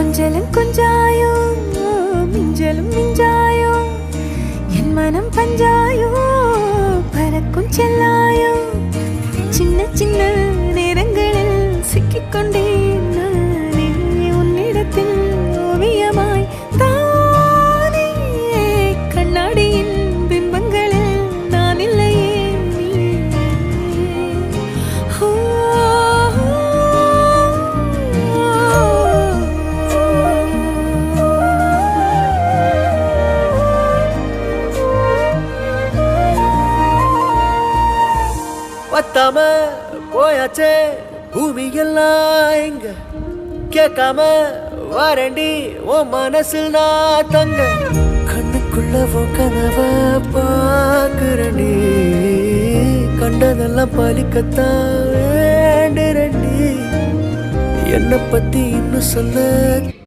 கொஞ்சலும் கொஞ்சாயோ மிஞ்சலும் மிஞ்சாயோ என் மனம் பஞ்சாயோ பறக்கும் செல்லாயோ சின்ன சின்ன நேரங்களில் சிக்கிக்கொண்டேன் நானே உன்னிடத்தில் ஓவியமாய் தானே கண்ணாடியின் பிம்பங்களில் நான் இல்லையே பத்தாம போயாச்சே பூமி எல்லாம் இங்க கேட்காம வாரண்டி உன் மனசில் நான் தங்க கண்ணுக்குள்ள உன் கனவ பாக்குறண்டி கண்டதெல்லாம் பலிக்கத்தான் வேண்டுறண்டி என்னை பத்தி இன்னும் சொல்ல